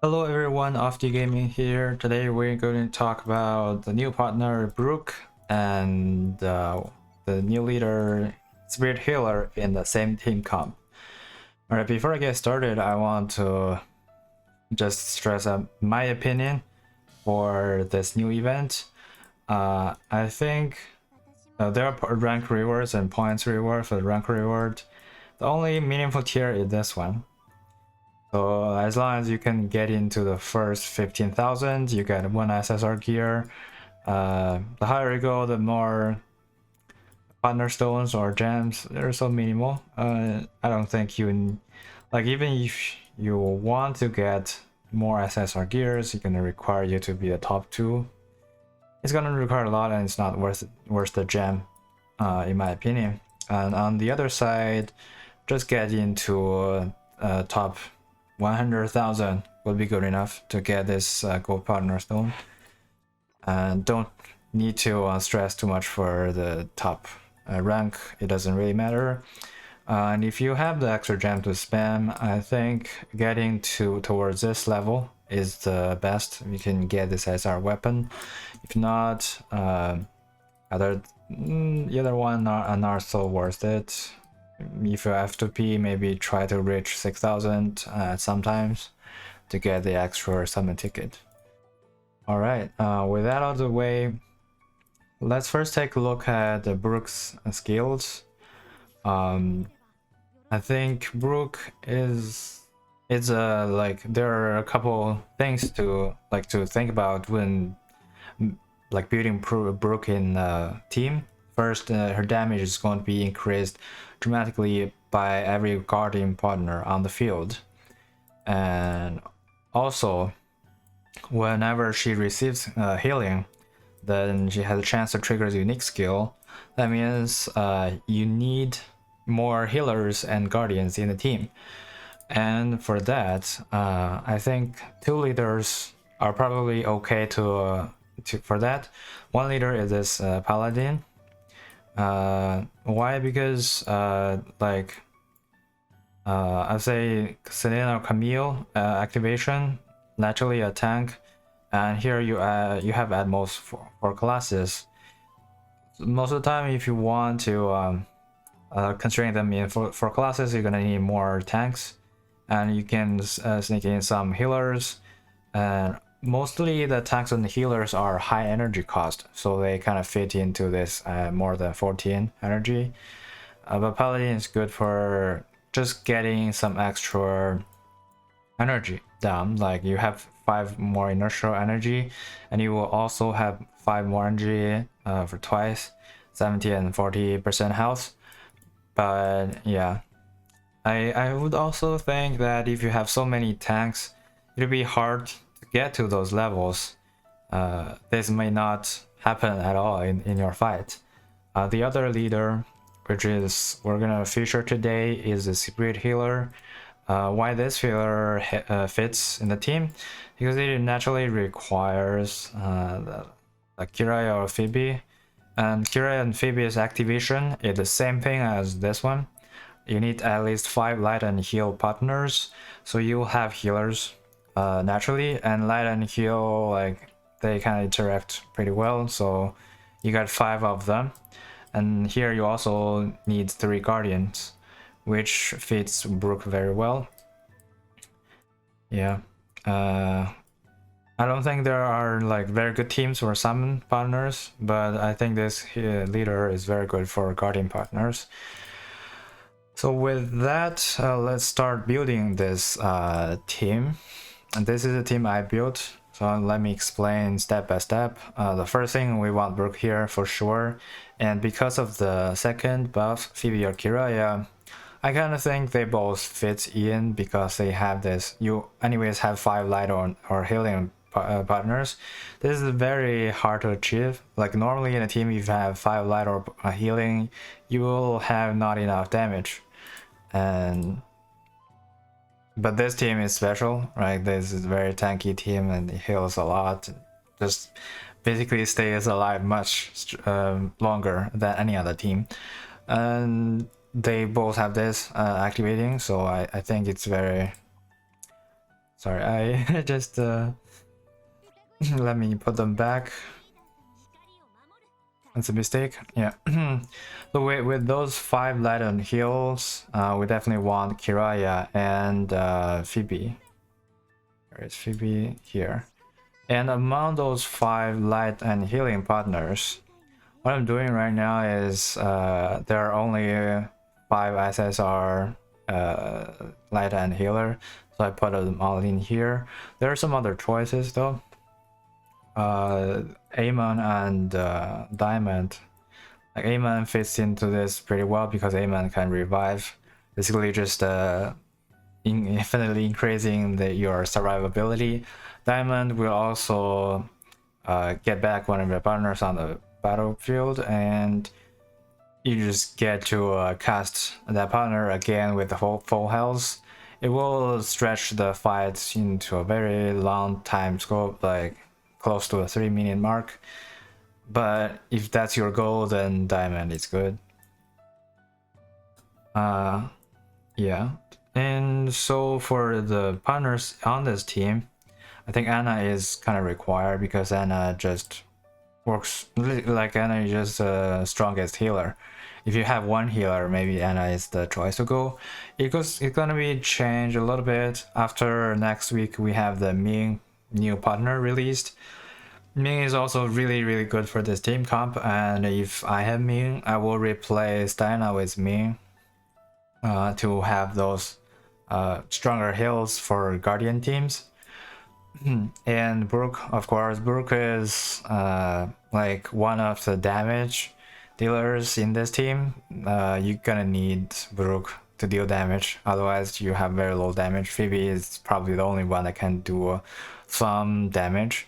Hello everyone, Off the Gaming here. Today we're going to talk about the new partner Brooke and the new leader Spirit Healer in the same team comp. Alright, before I get started, I want to just stress up my opinion for this new event. I think there are rank rewards and points reward. For the rank reward, the only meaningful tier is this one. So as long as you can get into the first 15,000, you get one SSR gear. The higher you go, the more partner stones or gems. They're so minimal. I don't think you like, even if you want to get more SSR gears, it's gonna require you to be the top 2. It's gonna require a lot, and it's not worth the gem, in my opinion. And on the other side, just get into top 100,000 will be good enough to get this gold partner stone, and don't need to stress too much for the top rank. It doesn't really matter. And if you have the extra gem to spam, I think getting towards this level is the best. You can get this as our weapon. If not, the other one are not so worth it. If you have to P, maybe try to reach 6,000 sometimes to get the extra summon ticket. Alright, with that out of the way, let's first take a look at the Brooke's skills. I think Brooke is like, there are a couple things to think about when building Brooke in team. First, her damage is going to be increased dramatically by every guardian partner on the field, and also whenever she receives healing, then she has a chance to trigger the unique skill. That means you need more healers and guardians in the team, and for that, I think 2 leaders are probably okay for that. 1 leader is this paladin. Why? Because I'd say Selena or Camille activation, naturally a tank, and here you have at most 4 classes. Most of the time, if you want to constrain them in 4 classes, you're gonna need more tanks, and you can sneak in some healers, and mostly the tanks and the healers are high energy cost, so they kind of fit into this more than 14 energy. But Paladin is good for just getting some extra energy down. Like, you have 5 more inertial energy, and you will also have 5 more energy for twice, 70 and 40% health. But yeah, I would also think that if you have so many tanks, it'll be hard to get to those levels. This may not happen at all in your fight. The other leader, which is we're gonna feature today, is the Spirit Healer. Why this healer fits in the team? Because it naturally requires Kiraya or Phoebe, and Kiraya and Phoebe's activation is the same thing as this one. You need at least 5 light and heal partners, so you'll have healers naturally, and light and heal, like, they kind of interact pretty well, so you got 5 of them. And here you also need 3 guardians, which fits Brooke very well. Yeah, I don't think there are like very good teams for summon partners, but I think this leader is very good for guardian partners. So with that, let's start building this team. And this is a team I built, so let me explain step by step. The first thing, we want Brooke here for sure, and because of the second buff, Phoebe or Kiraya, I kind of think they both fit in, because they have this, you anyways have 5 light or healing partners. This is very hard to achieve. Like, normally in a team, if you have 5 light or healing, you will have not enough damage. But this team is special, right? This is a very tanky team, and it heals a lot. Just basically stays alive much longer than any other team. And they both have this activating, so I think it's Sorry, I just let me put them back. That's a mistake. Yeah. So with those 5 light and heals, we definitely want Kiraya and Phoebe. Where is Phoebe? Here. And among those 5 light and healing partners, what I'm doing right now is there are only 5 SSR light and healer, so I put them all in here. There are some other choices though. Amon and Diamond. Like Amon fits into this pretty well because Amon can revive, basically just infinitely increasing your survivability. Diamond will also get back one of your partners on the battlefield, and you just get to cast that partner again with the full health. It will stretch the fight into a very long time scope, like close to a 3-minute mark. But if that's your goal, then Diamond is good. Yeah. And so for the partners on this team, I think Anna is kind of required because Anna just works like Anna is just the strongest healer. If you have one healer, maybe Anna is the choice to go. It's gonna be changed a little bit after next week. We have the Ming new partner released. Ming is also really good for this team comp, and if I have Ming, I will replace Diana with Ming to have those stronger heals for Guardian teams. And Brooke, of course, Brooke is like one of the damage dealers in this team. You're gonna need Brooke to deal damage, otherwise you have very low damage. Phoebe is probably the only one that can do some damage.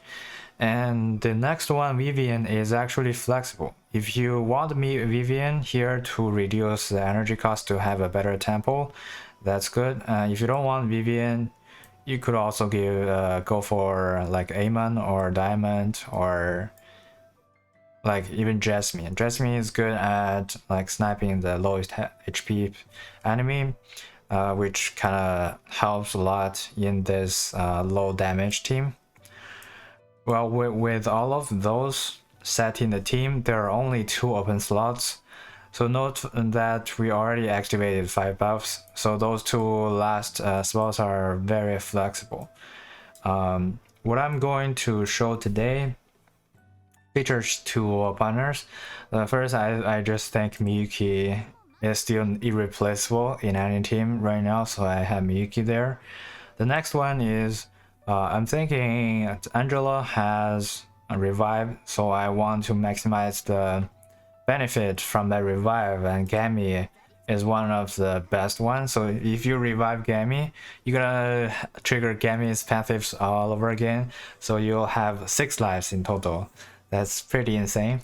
And the next one, Vivian, is actually flexible. If you want me Vivian here to reduce the energy cost to have a better tempo, that's good. If you don't want Vivian, you could also go for like Amon or Diamond or like even Jasmine. Jasmine is good at like sniping the lowest HP enemy, which kind of helps a lot in this low damage team. Well, with all of those set in the team, there are only 2 open slots. So note that we already activated 5 buffs, so those 2 last spots are very flexible. What I'm going to show today features 2 partners. First, I just think Miyuki is still irreplaceable in any team right now, so I have Miyuki there. The next one is I'm thinking Angela has a revive, so I want to maximize the benefit from that revive, and Gami is one of the best ones. So if you revive Gami, you're gonna trigger Gami's passives all over again, so you'll have 6 lives in total. That's pretty insane.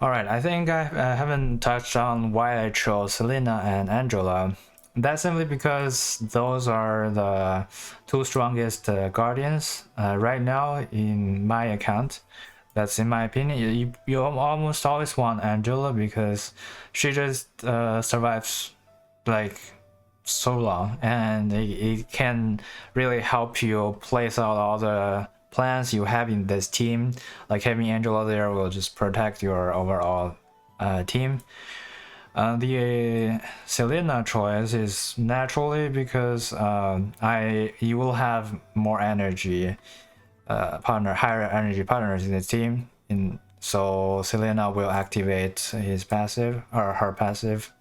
Alright, I think I haven't touched on why I chose Selena and Angela. That's simply because those are the 2 strongest guardians right now in my account. That's in my opinion. You almost always want Angela because she just survives like so long, and it can really help you place out all the plans you have in this team. Like having Angela there will just protect your overall team. The Selena choice is naturally because you will have more energy higher energy partners in the team, so Selena will activate his passive or her passive.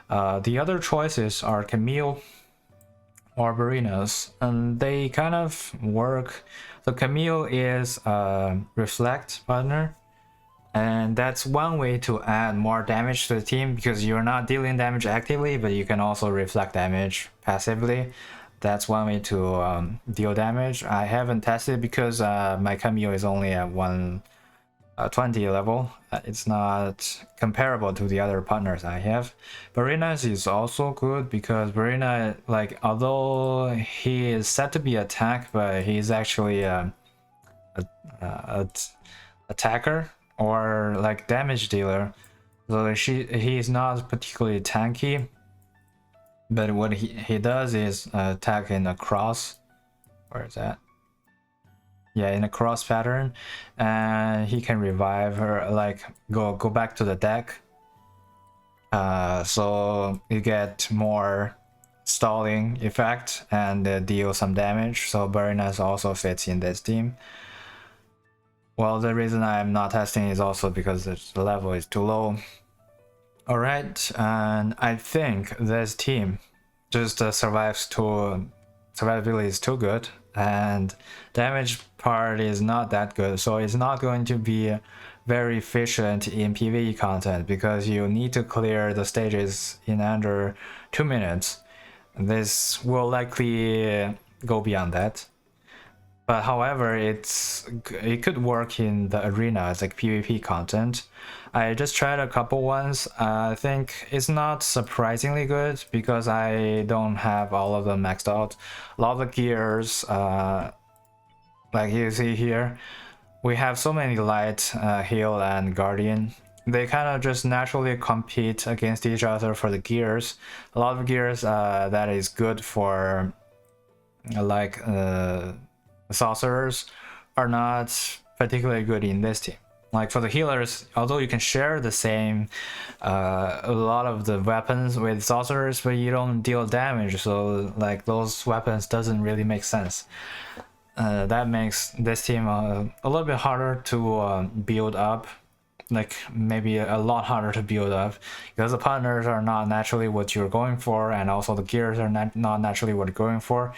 The other choices are Camille or Barinas, and they kind of work. So Camille is a reflect partner, and that's one way to add more damage to the team because you're not dealing damage actively, but you can also reflect damage passively. That's one way to deal damage. I haven't tested because my Camille is only at 120 level. It's not comparable to the other partners I have. Barinas is also good because Barina, like, although he is said to be a tank, but he's actually a attacker or like damage dealer. So he is not particularly tanky, but what he does is attack in a cross Where is that? Yeah, in a cross pattern, and he can revive her, like go back to the deck. So you get more stalling effect and deal some damage. So Burriness also fits in this team. Well, the reason I'm not testing is also because the level is too low. Alright, and I think this team just survivability is too good, and damage part is not that good, so it's not going to be very efficient in PvE content because you need to clear the stages in under 2 minutes. This will likely go beyond that. But however, it could work in the arena as like PvP content. I just tried a couple ones. I think it's not surprisingly good because I don't have all of them maxed out. A lot of the gears, like you see here, we have so many light, heal, and guardian. They kind of just naturally compete against each other for the gears. A lot of gears that is good for like sorcerers are not particularly good in this team. Like for the healers, although you can share the same a lot of the weapons with sorcerers, but you don't deal damage, so like those weapons doesn't really make sense. That makes this team a little bit harder to build up, like maybe a lot harder to build up because the partners are not naturally what you're going for, and also the gears are not naturally what you're going for.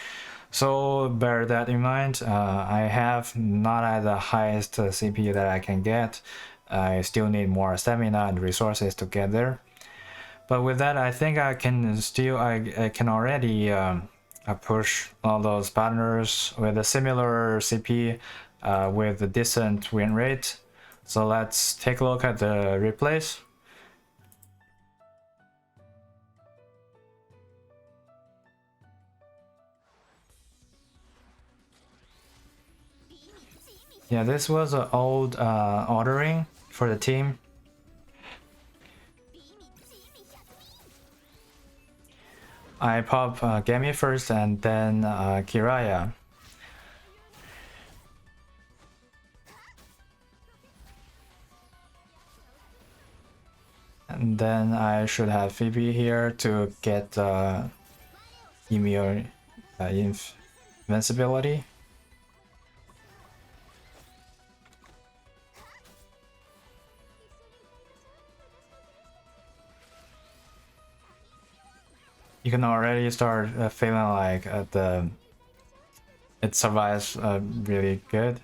So bear that in mind. I have not at the highest CP that I can get. I still need more stamina and resources to get there. But with that, I think I can already push all those partners with a similar CP with a decent win rate. So let's take a look at the replays. Yeah, this was an old ordering for the team. I pop Gami first and then Kiraya. And then I should have Phoebe here to get immune invincibility. You can already start feeling like it survives really good.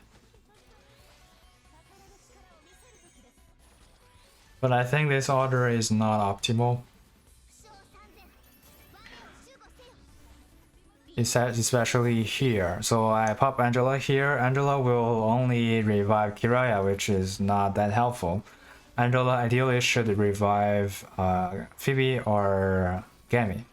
But I think this order is not optimal. Especially here. So I pop Angela here. Angela will only revive Kiraya, which is not that helpful. Angela ideally should revive Phoebe or Gami.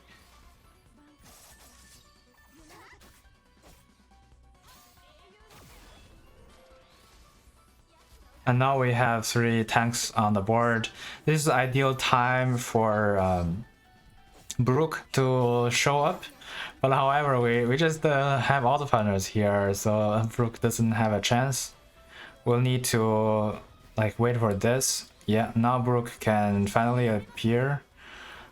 And now we have 3 tanks on the board. This is the ideal time for Brooke to show up. But however, we just have all the partners here, so Brooke doesn't have a chance. We'll need to like wait for this. Yeah, now Brooke can finally appear.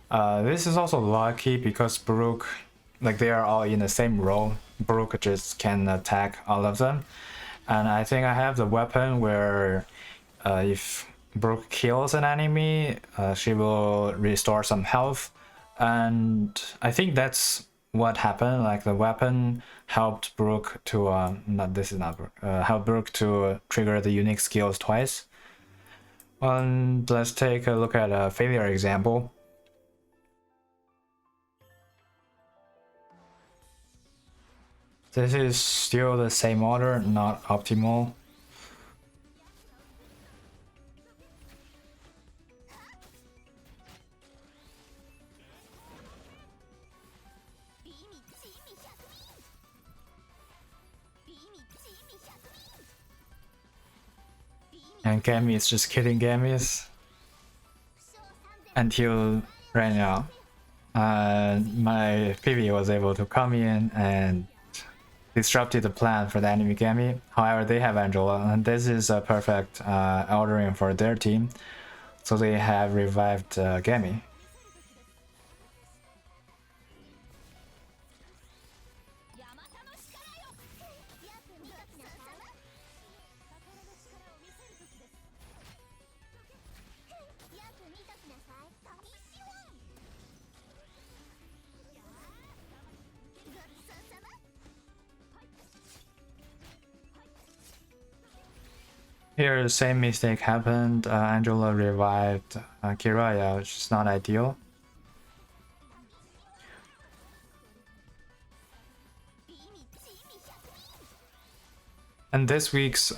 This is also lucky because Brooke, like they are all in the same row. Brooke just can attack all of them. And I think I have the weapon where if Brooke kills an enemy, she will restore some health. And I think that's what happened. Like the weapon helped Brooke to helped Brooke to trigger the unique skills twice. And let's take a look at a failure example. This is still the same order, not optimal. And Gami is just killing Gamis until right now. My PV was able to come in and disrupted the plan for the enemy Gami. However, they have Angela, and this is a perfect ordering for their team. So they have revived Gami. Here, the same mistake happened. Angela revived Kiraya, which is not ideal. And this week's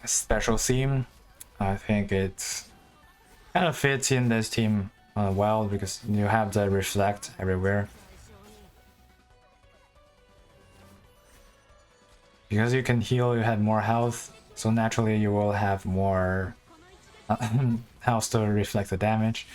special theme, I think it kind of fits in this team well because you have the reflect everywhere. Because you can heal, you have more health. So naturally you will have more health to reflect the damage.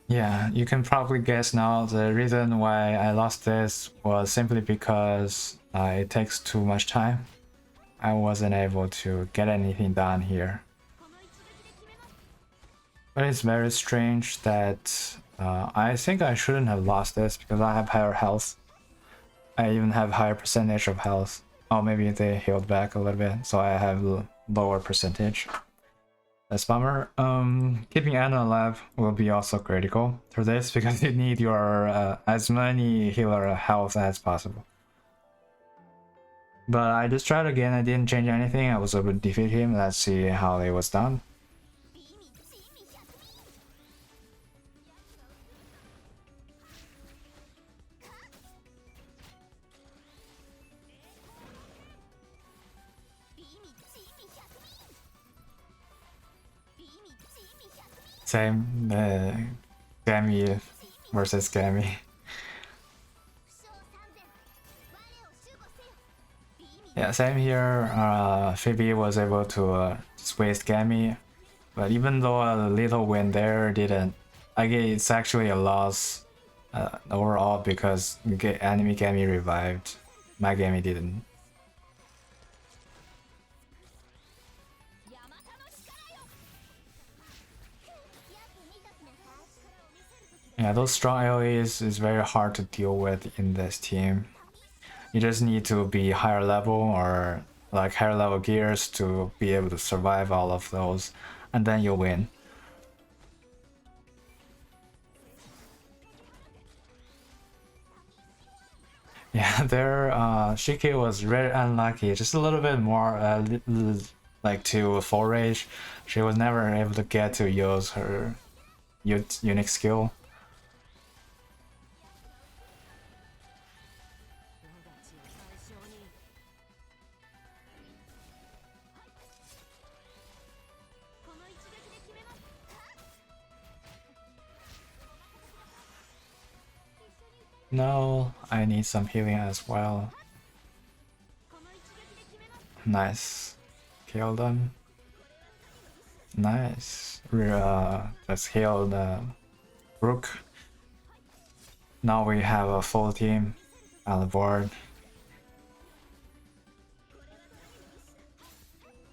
Yeah, you can probably guess now the reason why I lost this was simply because it takes too much time. I wasn't able to get anything done here. But it's very strange that I think I shouldn't have lost this because I have higher health. I even have higher percentage of health. Oh, maybe they healed back a little bit, so I have lower percentage. That's bummer. Keeping Anna alive will be also critical for this because you need your as many healer health as possible. But I just tried again, I didn't change anything, I was able to defeat him. Let's see how it was done. Same, Gami versus Gami. Yeah, same here. Phoebe was able to just waste Gami, but even though a little win there didn't, I guess it's actually a loss overall because enemy Gami revived. My Gami didn't. Yeah, those strong AoEs is very hard to deal with in this team. You just need to be higher level or like higher level gears to be able to survive all of those, and then you win. Yeah, there Shiki was very unlucky, just a little bit more like to full rage. She was never able to get to use her unique skill. No, I need some healing as well. Nice. Kill them. Nice. Let's heal the Brooke. Now we have a full team on the board.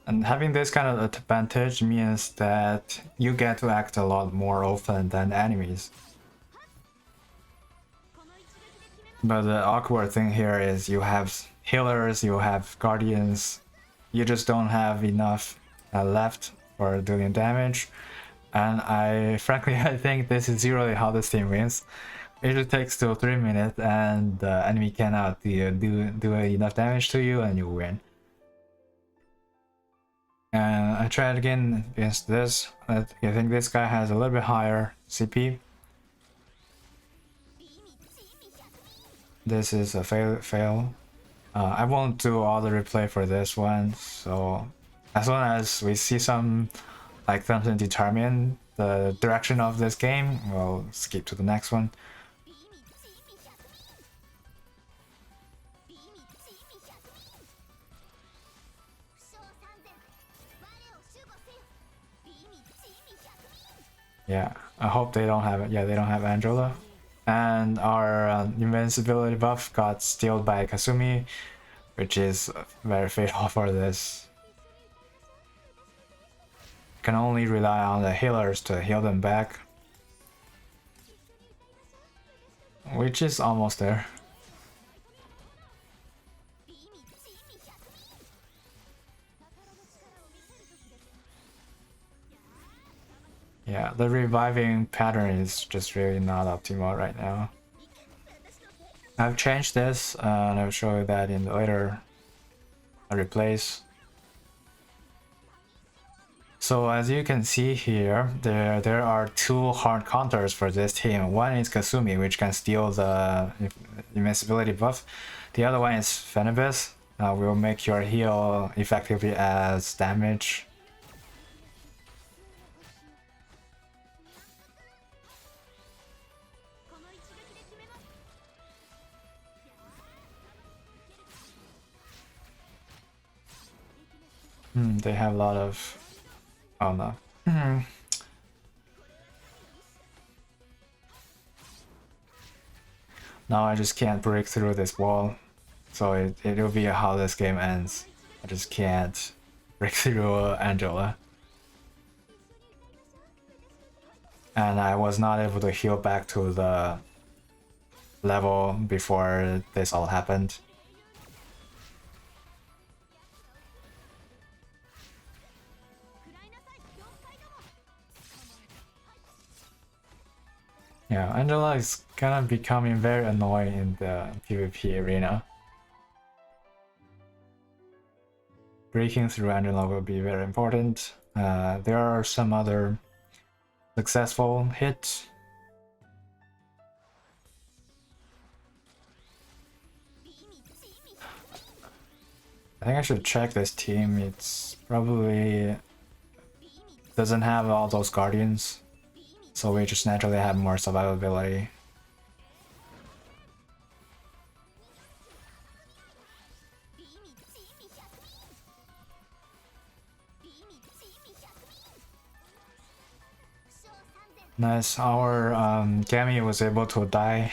And having this kind of advantage means that you get to act a lot more often than enemies. But the awkward thing here is you have healers, you have guardians, you just don't have enough left for doing damage. And frankly, I think this is usually how this team wins. It just takes 2 or 3 minutes and the enemy cannot do enough damage to you and you win. And I tried again against this. I think this guy has a little bit higher CP. This is a fail. I won't do all the replay for this one, so as long as we see some something determine the direction of this game, we'll skip to the next one. Yeah, I hope they don't have it. Yeah, they don't have Angela. And our invincibility buff got stealed by Kasumi, which is very fatal for this. Can only rely on the healers to heal them back, which is almost there. Yeah, the reviving pattern is just really not optimal right now. I've changed this and I'll show you that in the later replays. So as you can see here, there are two hard counters for this team. One is Kasumi, which can steal the invincibility buff. The other one is Phenibus, will make your heal effectively as damage. They have a lot of... Oh no. Now I just can't break through this wall. So it'll be how this game ends. I just can't break through Angela. And I was not able to heal back to the level before this all happened. Yeah, Angela is kind of becoming very annoying in the PvP arena. Breaking through Angela will be very important. There are some other successful hits. I think I should check this team. It's probably doesn't have all those guardians, so we just naturally have more survivability. Nice, our Gami was able to die.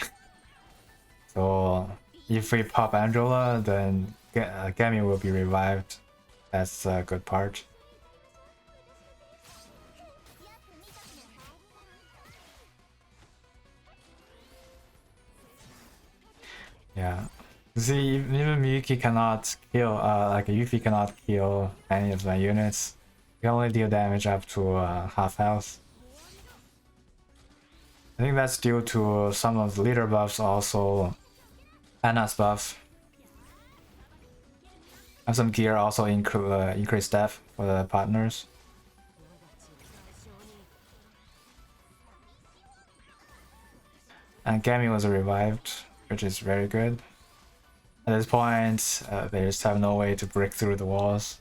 So if we pop Angela, then Gami will be revived. That's a good part. Yeah. See, even Miyuki cannot kill, like Yuffie cannot kill any of my units. You can only deal damage up to half health. I think that's due to some of the leader buffs, also Anna's buff. And some gear also increase death for the partners. And Gami was revived, which is very good. At this point, they just have no way to break through the walls.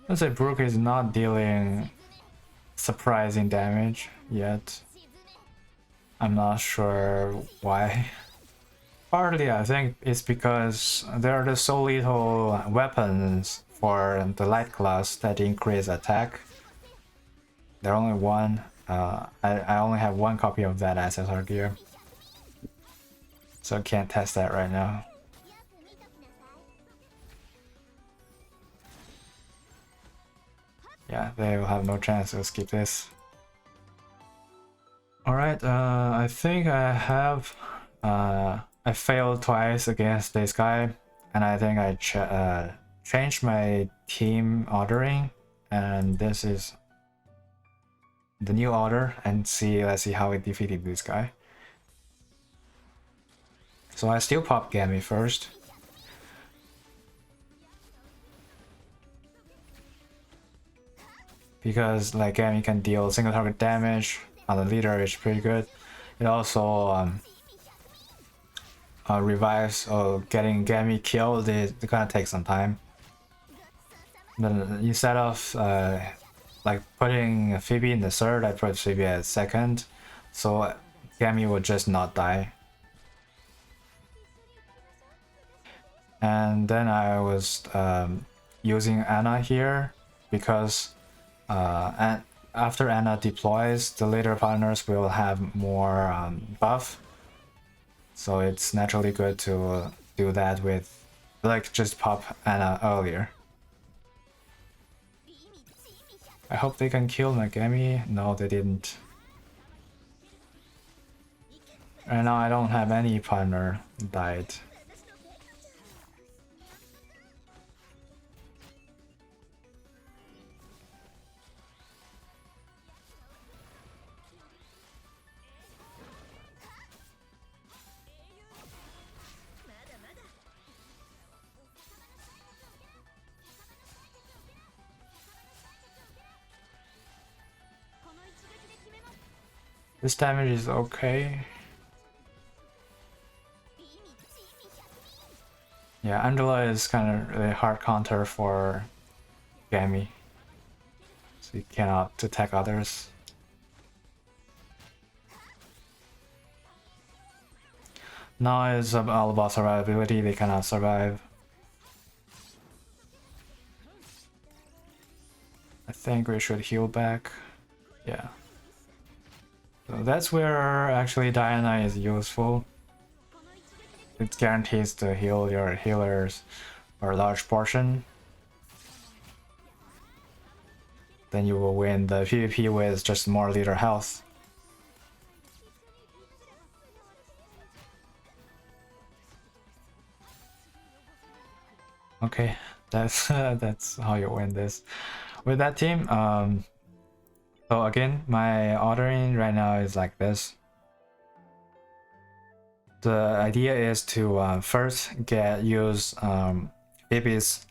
Let's say Brooke is not dealing surprising damage yet. I'm not sure why. Partly I think it's because there are so little weapons for the light class that increase attack. There are only one. I only have one copy of that SSR gear, so I can't test that right now. Yeah, they will have no chance to skip this. Alright, I think I have... I failed twice against this guy, and I think I changed my team ordering, and this is the new order, and let's see how we defeated this guy. So I still pop Gami first. Because like Gami can deal single target damage on the leader, is pretty good. It also revives or getting Gami killed. It gonna take some time. Then instead of like putting Phoebe in the third, I put Phoebe at second. So Gami would just not die. And then I was using Anna here because and after Anna deploys, the later partners will have more buff. So it's naturally good to do that with, like, just pop Anna earlier. I hope they can kill Megami. No, they didn't. Right now I don't have any partner died. This damage is okay. Yeah, Angela is kind of really hard counter for Gami. So you cannot attack others. Now it's all about survivability, they cannot survive. I think we should heal back. Yeah. So that's where actually Diana is useful. It guarantees to heal your healers for a large portion. Then you will win the PvP with just more leader health. Okay, that's that's how you win this. With that team, so again, my ordering right now is like this. The idea is to first use Baby's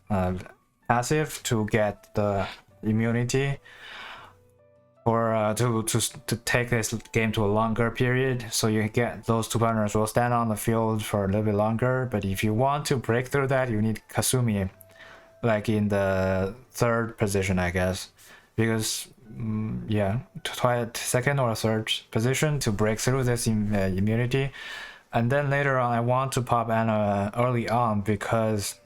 passive to get the immunity, or to take this game to a longer period, so you get those two partners will stand on the field for a little bit longer. But if you want to break through that, you need Kasumi, like in the third position, I guess, because yeah, to try second or third position to break through this immunity. And then later on, I want to pop Anna early on because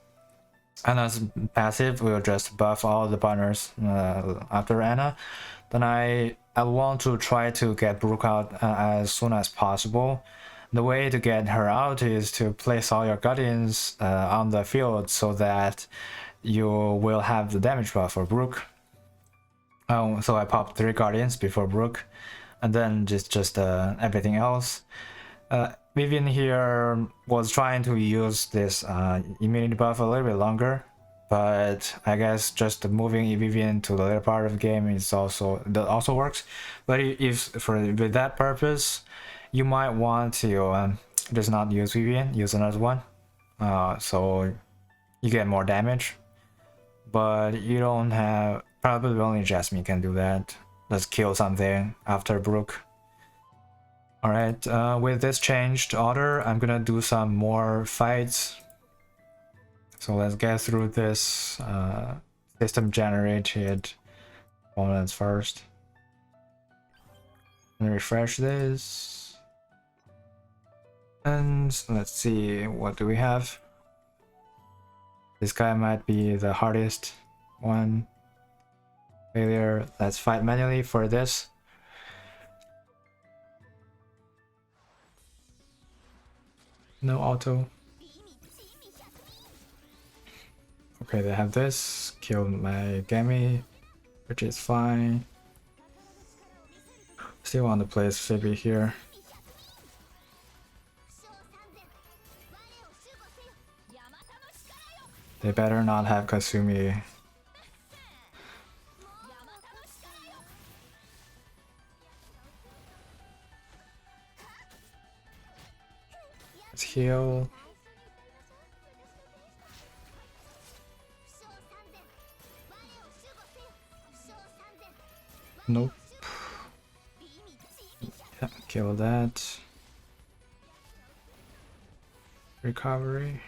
Anna's passive will just buff all the partners after Anna. Then I want to try to get Brooke out as soon as possible. The way to get her out is to place all your guardians on the field so that you will have the damage buff for Brooke. So I popped 3 guardians before Brooke, and then just everything else. Vivian here was trying to use this immunity buff a little bit longer, but I guess just moving Vivian to the later part of the game is also works. But if with that purpose, you might want to just not use Vivian, use another one, so you get more damage. But you don't have, probably only Jasmine can do that. Let's kill something after Brooke. Alright, with this changed order, I'm gonna do some more fights. So let's get through this system generated components first. And refresh this. And let's see, what do we have? This guy might be the hardest one. Failure. Let's fight manually for this. No auto. Okay, they have this. Killed my Gami, which is fine. Still want to place Phoebe here. They better not have Kasumi. Let's heal. Nope. Yeah, kill that. Recovery.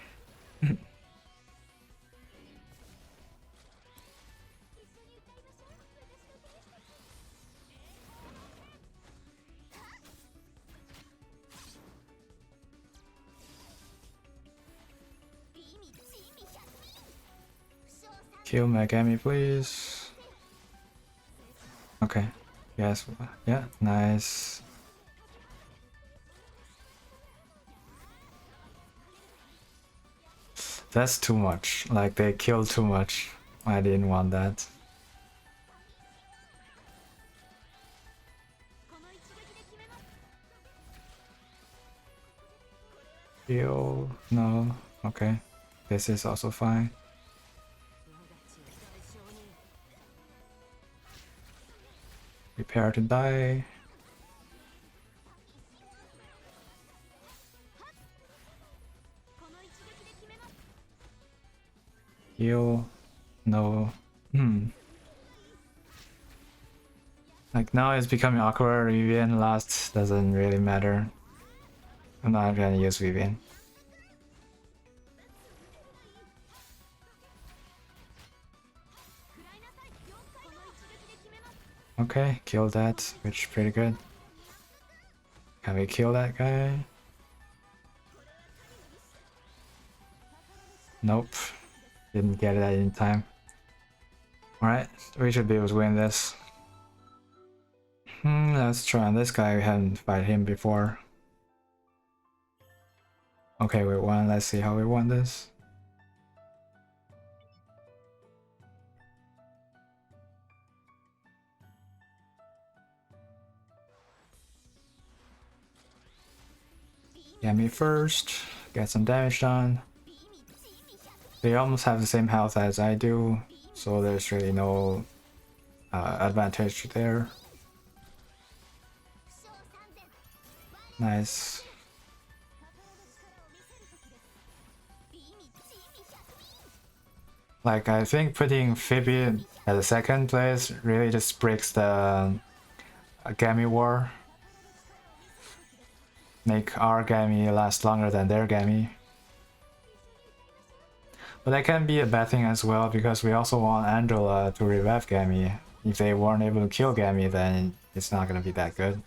Kill Megami, please. Okay. Yes. Yeah. Nice. That's too much. Like, they killed too much. I didn't want that. Heal. No. Okay. This is also fine. Prepare to die. Heal. No. Like, now it's becoming awkward. Vivian last doesn't really matter. I'm not gonna use Vivian. Okay, kill that, which is pretty good. Can we kill that guy? Nope. Didn't get that in time. Alright, we should be able to win this. Let's try on this guy. We haven't fight him before. Okay, we won. Let's see how we won this. Get me first. Get some damage done. They almost have the same health as I do, so there's really no advantage there. Nice. Like, I think putting Phoebe at the second place really just breaks the Gami war. Make our Gami last longer than their Gami. But that can be a bad thing as well, because we also want Angela to revive Gami. If they weren't able to kill Gami, then it's not gonna be that good.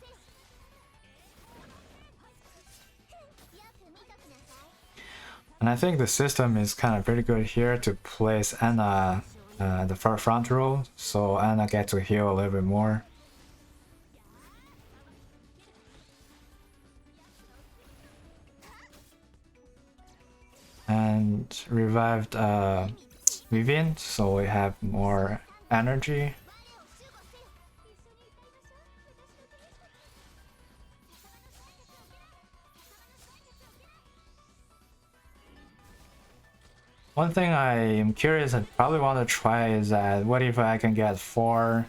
And I think the system is kind of pretty good here to place Anna the front row, so Anna gets to heal a little bit more. And revived Vivian, so we have more energy. One thing I am curious and probably want to try is that what if I can get 4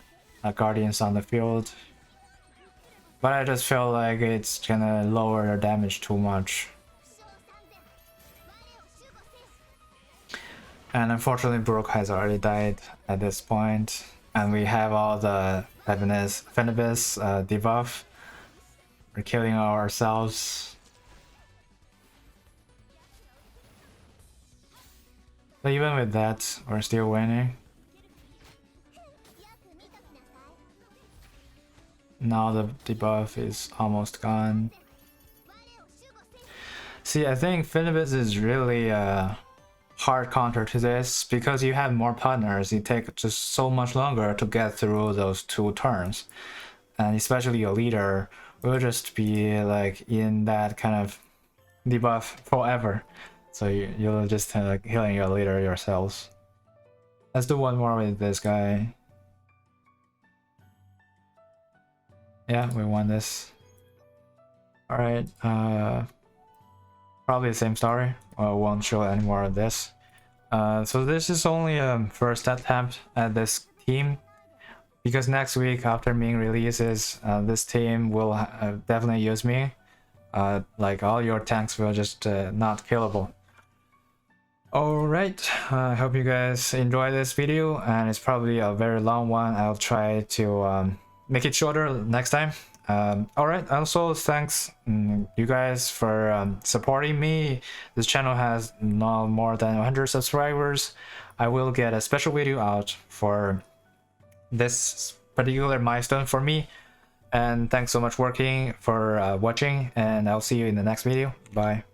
guardians on the field? But I just feel like it's gonna lower the damage too much. And unfortunately Brooke has already died at this point, and we have all the Finibus debuff. We're killing ourselves. But even with that, we're still winning. Now the debuff is almost gone. See, I think Finibus is really a hard counter to this, because you have more partners. It takes just so much longer to get through those 2 turns. And especially your leader will just be like in that kind of debuff forever. So you'll just like healing your leader yourselves. Let's do one more with this guy. Yeah, we won this. Alright, probably the same story. Won't show any more of this. So this is only a first attempt at this team, because next week after Ming releases, this team will definitely use Ming. Like, all your tanks will just not killable. Alright, I hope you guys enjoy this video, and it's probably a very long one. I'll try to make it shorter next time. Alright, also thanks you guys for supporting me. This channel has no more than 100 subscribers. I will get a special video out for this particular milestone for me. And thanks so much for watching, and I'll see you in the next video. Bye.